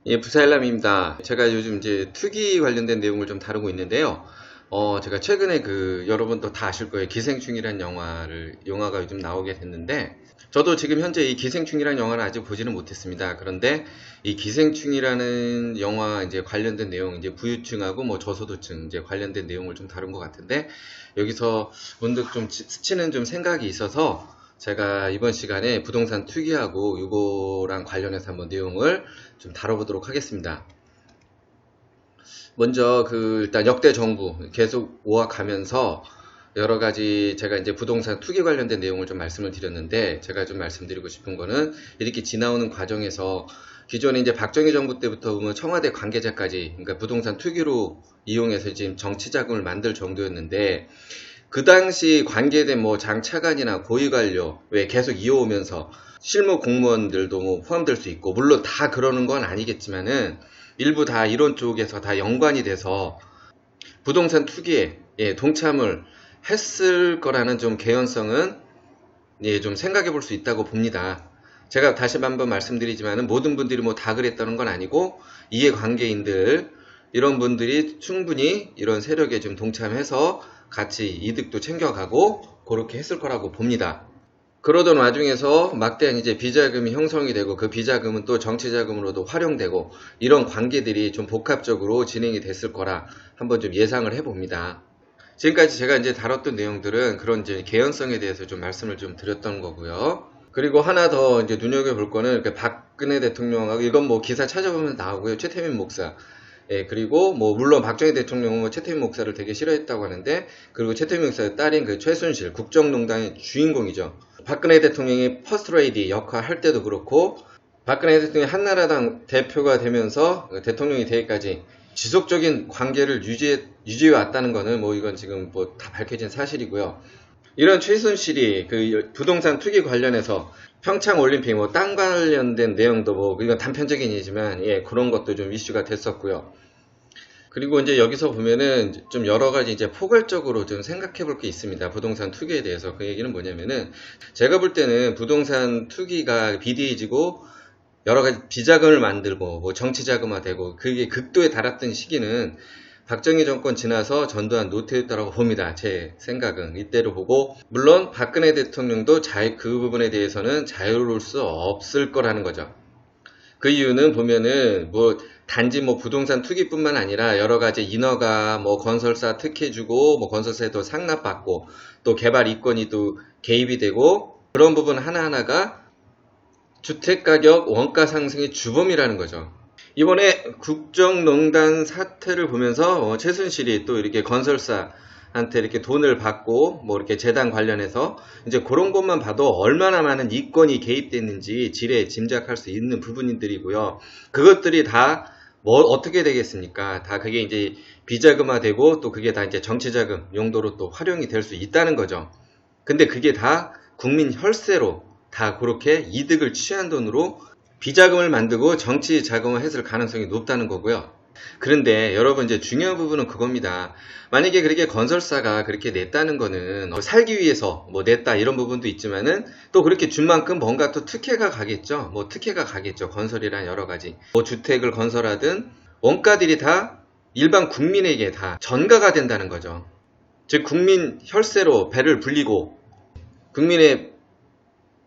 예, 부사일람입니다. 제가 요즘 이제 투기 관련된 내용을 좀 다루고 있는데요. 제가 최근에 여러분도 다 아실 거예요. 기생충이라는 영화가 요즘 나오게 됐는데, 저도 지금 현재 이 기생충이라는 영화를 아직 보지는 못했습니다. 그런데 이 기생충이라는 영화 이제 관련된 내용, 이제 부유층하고 뭐 저소득층 이제 관련된 내용을 좀 다룬 것 같은데, 여기서 문득 좀 스치는 좀 생각이 있어서 제가 이번 시간에 부동산 투기하고 이거랑 관련해서 한번 내용을 좀 다뤄보도록 하겠습니다. 먼저 일단 역대 정부 계속 오악하면서 여러 가지 제가 이제 부동산 투기 관련된 내용을 좀 말씀을 드렸는데, 제가 좀 말씀드리고 싶은 거는 이렇게 지나오는 과정에서 기존에 이제 박정희 정부 때부터 보면 청와대 관계자까지, 그러니까 부동산 투기로 이용해서 지금 정치 자금을 만들 정도였는데, 그 당시 관계된 뭐 장차관이나 고위관료 왜 계속 이어오면서 실무 공무원들도 뭐 포함될 수 있고, 물론 다 그러는 건 아니겠지만은 일부 다 이런 쪽에서 다 연관이 돼서 부동산 투기에 동참을 했을 거라는 좀 개연성은 좀 생각해 볼 수 있다고 봅니다. 제가 다시 한번 말씀드리지만은 모든 분들이 뭐 다 그랬다는 건 아니고, 이해관계인들 이런 분들이 충분히 이런 세력에 좀 동참해서 같이 이득도 챙겨가고 그렇게 했을 거라고 봅니다. 그러던 와중에서 막대한 이제 비자금이 형성이 되고, 그 비자금은 또 정치자금으로도 활용되고, 이런 관계들이 좀 복합적으로 진행이 됐을 거라 한번 좀 예상을 해봅니다. 지금까지 제가 이제 다뤘던 내용들은 그런 이제 개연성에 대해서 좀 말씀을 좀 드렸던 거고요. 그리고 하나 더 이제 눈여겨볼 거는 박근혜 대통령하고, 이건 뭐 기사 찾아보면 나오고요. 최태민 목사. 예, 그리고 뭐 물론 박정희 대통령은 뭐 최태민 목사를 되게 싫어했다고 하는데, 그리고 최태민 목사의 딸인 최순실 국정농단의 주인공이죠. 박근혜 대통령이 퍼스트레이디 역할 할 때도 그렇고, 박근혜 대통령이 한나라당 대표가 되면서 대통령이 되기까지 지속적인 관계를 유지해 왔다는 거는 뭐 이건 지금 뭐 다 밝혀진 사실이고요. 이런 최순실이 부동산 투기 관련해서 평창 올림픽 뭐 땅 관련된 내용도 뭐 이건 단편적인 얘기지만, 예, 그런 것도 좀 이슈가 됐었고요. 그리고 이제 여기서 보면은 좀 여러 가지 이제 포괄적으로 좀 생각해 볼 게 있습니다. 부동산 투기에 대해서. 그 얘기는 뭐냐면은, 제가 볼 때는 부동산 투기가 비대해지고 여러 가지 비자금을 만들고 뭐 정치 자금화되고 그게 극도에 달았던 시기는 박정희 정권 지나서 전두환 노태우였다고 봅니다. 제 생각은 이때로 보고, 물론 박근혜 대통령도 그 부분에 대해서는 자유로울 수 없을 거라는 거죠. 그 이유는 보면은 뭐 단지 뭐 부동산 투기뿐만 아니라 여러 가지 인허가, 뭐 건설사 특혜주고, 뭐 건설사에도 상납받고, 또 개발 이권이 또 개입이 되고, 그런 부분 하나하나가 주택가격 원가 상승의 주범이라는 거죠. 이번에 국정농단 사태를 보면서 최순실이 또 이렇게 건설사한테 이렇게 돈을 받고 뭐 이렇게 재단 관련해서 이제 그런 것만 봐도 얼마나 많은 이권이 개입됐는지 지레 짐작할 수 있는 부분들이고요. 그것들이 다 뭐 어떻게 되겠습니까? 다 그게 이제 비자금화되고, 또 그게 다 이제 정치자금 용도로 또 활용이 될 수 있다는 거죠. 근데 그게 다 국민 혈세로 다 그렇게 이득을 취한 돈으로 비자금을 만들고 정치 자금을 했을 가능성이 높다는 거고요. 그런데 여러분, 이제 중요한 부분은 그겁니다. 만약에 그렇게 건설사가 그렇게 냈다는 거는 살기 위해서 뭐 냈다 이런 부분도 있지만은, 또 그렇게 준 만큼 뭔가 또 특혜가 가겠죠. 뭐 특혜가 가겠죠. 건설이란 여러 가지 뭐 주택을 건설하든 원가들이 다 일반 국민에게 다 전가가 된다는 거죠. 즉 국민 혈세로 배를 불리고 국민의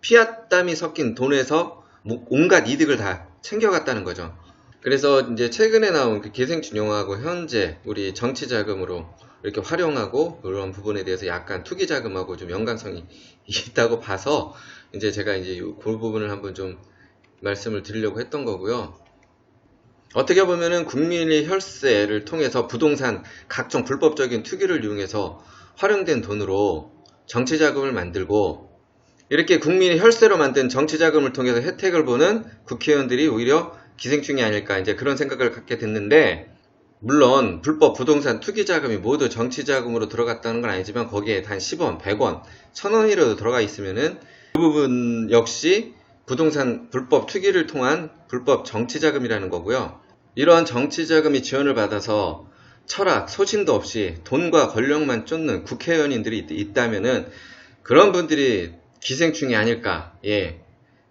피와 땀이 섞인 돈에서 온갖 이득을 다 챙겨갔다는 거죠. 그래서 이제 최근에 나온 기생충 영화하고 현재 우리 정치 자금으로 이렇게 활용하고 그런 부분에 대해서 약간 투기 자금하고 좀 연관성이 있다고 봐서, 이제 제가 이제 그 부분을 한번 좀 말씀을 드리려고 했던 거고요. 어떻게 보면은 국민의 혈세를 통해서 부동산 각종 불법적인 투기를 이용해서 활용된 돈으로 정치 자금을 만들고, 이렇게 국민의 혈세로 만든 정치 자금을 통해서 혜택을 보는 국회의원들이 오히려 기생충이 아닐까, 이제 그런 생각을 갖게 됐는데, 물론 불법 부동산 투기 자금이 모두 정치 자금으로 들어갔다는 건 아니지만, 거기에 단 10원, 100원, 1000원이라도 들어가 있으면은 그 부분 역시 부동산 불법 투기를 통한 불법 정치 자금이라는 거고요. 이러한 정치 자금이 지원을 받아서 철학, 소신도 없이 돈과 권력만 쫓는 국회의원님들이 있다면은 그런 분들이 기생충이 아닐까, 예,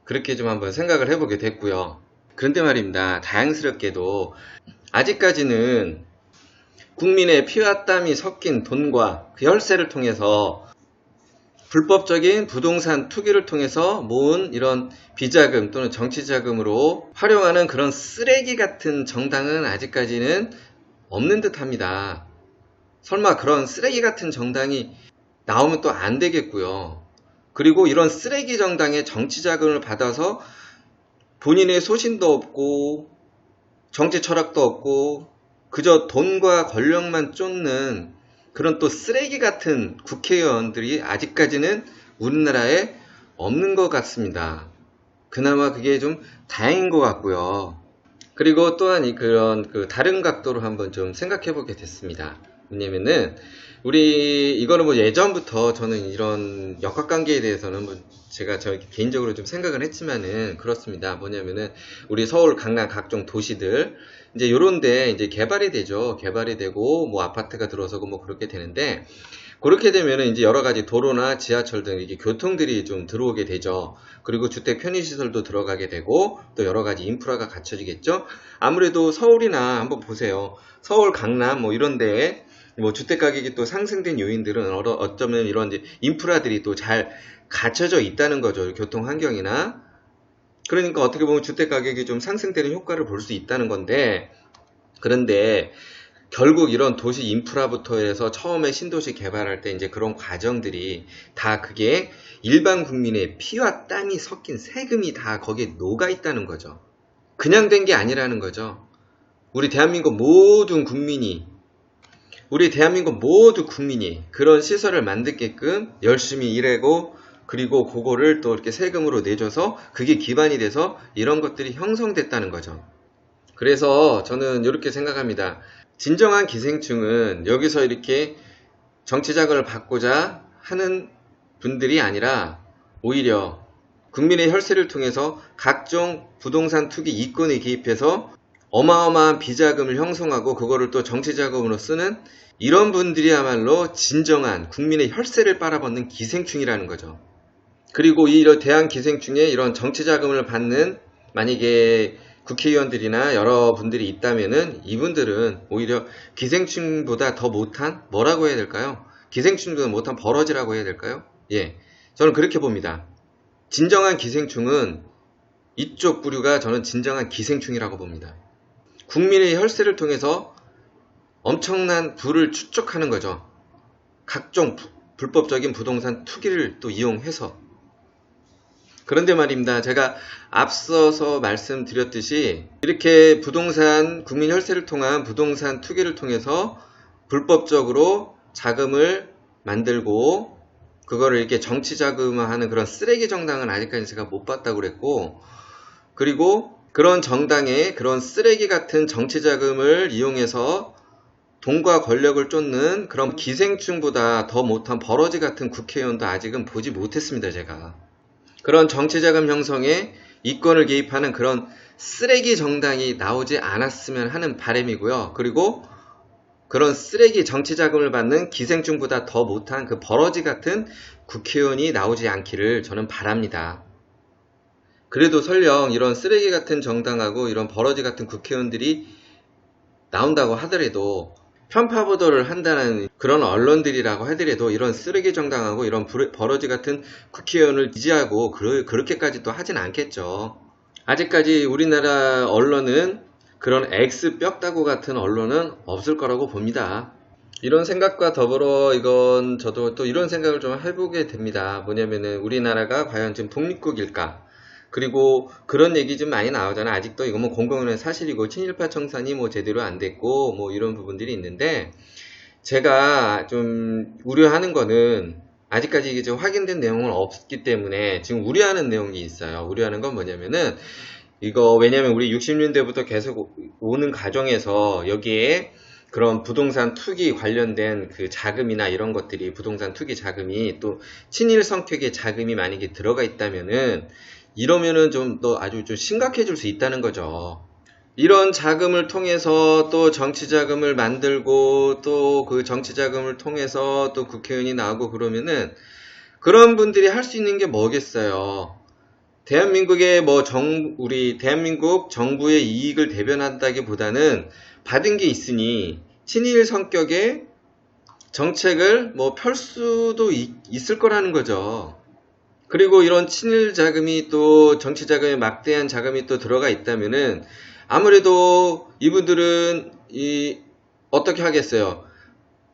그렇게 좀 한번 생각을 해보게 됐고요. 그런데 말입니다. 다행스럽게도 아직까지는 국민의 피와 땀이 섞인 돈과 그 혈세를 통해서 불법적인 부동산 투기를 통해서 모은 이런 비자금 또는 정치자금으로 활용하는 그런 쓰레기 같은 정당은 아직까지는 없는 듯 합니다. 설마 그런 쓰레기 같은 정당이 나오면 또 안 되겠고요. 그리고 이런 쓰레기 정당의 정치자금을 받아서 본인의 소신도 없고 정치 철학도 없고 그저 돈과 권력만 쫓는 그런 또 쓰레기 같은 국회의원들이 아직까지는 우리나라에 없는 것 같습니다. 그나마 그게 좀 다행인 것 같고요. 그리고 또한 그런 다른 각도로 한번 좀 생각해 보게 됐습니다. 왜냐면은 이거는 뭐 예전부터 저는 이런 역학관계에 대해서는 뭐 제가 개인적으로 좀 생각을 했지만은 그렇습니다. 뭐냐면은 우리 서울, 강남 각종 도시들 이제 요런데 이제 개발이 되죠. 개발이 되고 뭐 아파트가 들어서고 뭐 그렇게 되는데 그렇게 되면은 이제 여러 가지 도로나 지하철 등 이게 교통들이 좀 들어오게 되죠. 그리고 주택 편의시설도 들어가게 되고 또 여러 가지 인프라가 갖춰지겠죠. 아무래도 서울이나 한번 보세요. 서울, 강남 뭐 이런 데에 뭐 주택 가격이 또 상승된 요인들은 어쩌면 이런 이제 인프라들이 또 잘 갖춰져 있다는 거죠. 교통 환경이나. 그러니까 어떻게 보면 주택 가격이 좀 상승되는 효과를 볼 수 있다는 건데, 그런데 결국 이런 도시 인프라부터 해서 처음에 신도시 개발할 때 이제 그런 과정들이 다 그게 일반 국민의 피와 땀이 섞인 세금이 다 거기에 녹아 있다는 거죠. 그냥 된 게 아니라는 거죠. 우리 대한민국 모든 국민이 그런 시설을 만들게끔 열심히 일하고 그리고 그거를 또 이렇게 세금으로 내줘서 그게 기반이 돼서 이런 것들이 형성됐다는 거죠. 그래서 저는 이렇게 생각합니다. 진정한 기생충은 여기서 이렇게 정치자금을 받고자 하는 분들이 아니라 오히려 국민의 혈세를 통해서 각종 부동산 투기 이권에 개입해서 어마어마한 비자금을 형성하고 그거를 또 정치자금으로 쓰는 이런 분들이야말로 진정한 국민의 혈세를 빨아먹는 기생충이라는 거죠. 그리고 이 대한 기생충에 이런 정치자금을 받는 만약에 국회의원들이나 여러분들이 있다면은 이분들은 오히려 기생충보다 더 못한 뭐라고 해야 될까요? 기생충보다 못한 버러지라고 해야 될까요? 예, 저는 그렇게 봅니다. 진정한 기생충은 이쪽 부류가 저는 진정한 기생충이라고 봅니다. 국민의 혈세를 통해서 엄청난 부를 축적하는 거죠. 각종 불법적인 부동산 투기를 또 이용해서. 그런데 말입니다. 제가 앞서서 말씀드렸듯이 이렇게 국민 혈세를 통한 부동산 투기를 통해서 불법적으로 자금을 만들고 그거를 이렇게 정치 자금화하는 그런 쓰레기 정당은 아직까지 제가 못 봤다고 그랬고, 그리고 그런 정당의 그런 쓰레기 같은 정치 자금을 이용해서 돈과 권력을 쫓는 그런 기생충보다 더 못한 버러지 같은 국회의원도 아직은 보지 못했습니다, 제가. 그런 정치자금 형성에 이권을 개입하는 그런 쓰레기 정당이 나오지 않았으면 하는 바람이고요. 그리고 그런 쓰레기 정치자금을 받는 기생충보다 더 못한 그 버러지 같은 국회의원이 나오지 않기를 저는 바랍니다. 그래도 설령 이런 쓰레기 같은 정당하고 이런 버러지 같은 국회의원들이 나온다고 하더라도 편파 보도를 한다는 그런 언론들이라고 하더라도 이런 쓰레기 정당하고 이런 버러지 같은 국회의원을 지지하고 그렇게까지 또 하진 않겠죠. 아직까지 우리나라 언론은 그런 X 뼈다구 같은 언론은 없을 거라고 봅니다. 이런 생각과 더불어 저도 또 이런 생각을 좀 해보게 됩니다. 뭐냐면은 우리나라가 과연 지금 독립국일까? 그리고 그런 얘기 좀 많이 나오잖아. 아직도 이거 뭐 공공연한 사실이고 친일파 청산이 뭐 제대로 안 됐고 뭐 이런 부분들이 있는데, 제가 좀 우려하는 거는 아직까지 이게 좀 확인된 내용은 없기 때문에 지금 우려하는 내용이 있어요. 우려하는 건 뭐냐면은 왜냐면 우리 60년대부터 계속 오는 과정에서 여기에 그런 부동산 투기 관련된 그 자금이나 이런 것들이 부동산 투기 자금이 또 친일 성격의 자금이 만약에 들어가 있다면은 이러면은 좀 더 아주 좀 심각해질 수 있다는 거죠. 이런 자금을 통해서 또 정치자금을 만들고 또 그 정치자금을 통해서 또 국회의원이 나오고 그러면은 그런 분들이 할 수 있는 게 뭐겠어요. 대한민국의 우리 대한민국 정부의 이익을 대변한다기보다는 받은 게 있으니 친일 성격의 정책을 펼 수도 있을 거라는 거죠. 그리고 이런 친일 자금이 또 정치 자금에 막대한 자금이 또 들어가 있다면은 아무래도 이분들은 어떻게 하겠어요?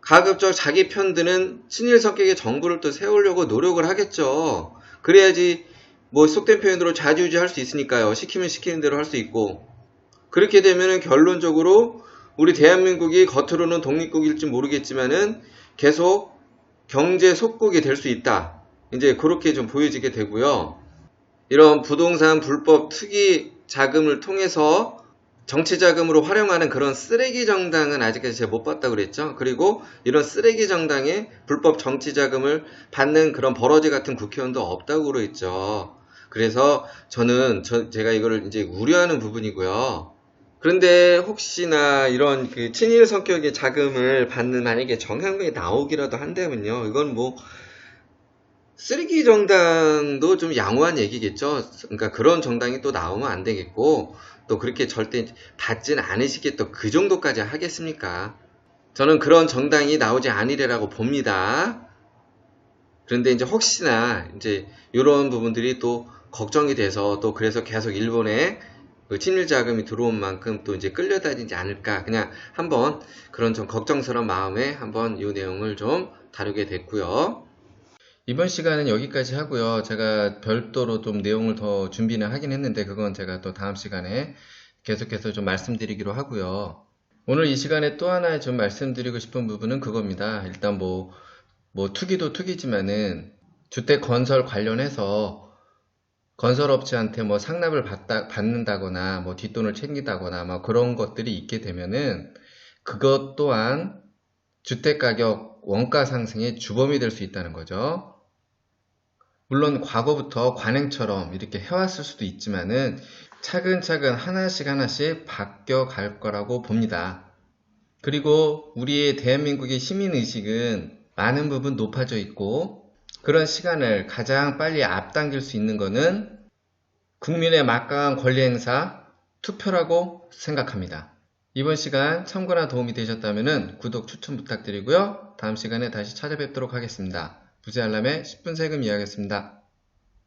가급적 자기 편드는 친일 성격의 정부를 또 세우려고 노력을 하겠죠. 그래야지 속된 표현으로 좌지우지할 수 있으니까요. 시키면 시키는 대로 할 수 있고. 그렇게 되면은 결론적으로 우리 대한민국이 겉으로는 독립국일지 모르겠지만은 계속 경제 속국이 될 수 있다. 이제 그렇게 좀 보여지게 되고요. 이런 부동산 불법 투기 자금을 통해서 정치 자금으로 활용하는 그런 쓰레기 정당은 아직까지 제가 못 봤다고 그랬죠. 그리고 이런 쓰레기 정당에 불법 정치 자금을 받는 그런 버러지 같은 국회의원도 없다고 그랬죠. 그래서 제가 이거를 이제 우려하는 부분이고요. 그런데 혹시나 이런 그 친일 성격의 자금을 받는 만약에 정황이 나오기라도 한다면요. 이건 쓰레기 정당도 좀 양호한 얘기겠죠. 그러니까 그런 정당이 또 나오면 안 되겠고, 또 그렇게 절대 받진 않으시게 또 그 정도까지 하겠습니까? 저는 그런 정당이 나오지 않으리라고 봅니다. 그런데 이제 혹시나 이제 이런 부분들이 또 걱정이 돼서 또 그래서 계속 일본에 그 친일 자금이 들어온 만큼 또 이제 끌려다니지 않을까, 그냥 한번 그런 좀 걱정스러운 마음에 한번 이 내용을 좀 다루게 됐고요. 이번 시간은 여기까지 하고요. 제가 별도로 좀 내용을 더 준비는 하긴 했는데 그건 제가 또 다음 시간에 계속해서 좀 말씀드리기로 하고요. 오늘 이 시간에 또 하나 좀 말씀드리고 싶은 부분은 그겁니다. 일단 투기도 투기지만은 주택 건설 관련해서 건설업체한테 상납을 받는다거나 뒷돈을 챙기다거나 그런 것들이 있게 되면은 그것 또한 주택가격 원가 상승의 주범이 될 수 있다는 거죠. 물론 과거부터 관행처럼 이렇게 해왔을 수도 있지만은 차근차근 하나씩 바뀌어 갈 거라고 봅니다. 그리고 우리의 대한민국의 시민의식은 많은 부분 높아져 있고, 그런 시간을 가장 빨리 앞당길 수 있는 것은 국민의 막강한 권리 행사, 투표라고 생각합니다. 이번 시간 참고나 도움이 되셨다면 구독, 추천 부탁드리고요. 다음 시간에 다시 찾아뵙도록 하겠습니다. 부자알람의 10분 세금 이야기였습니다.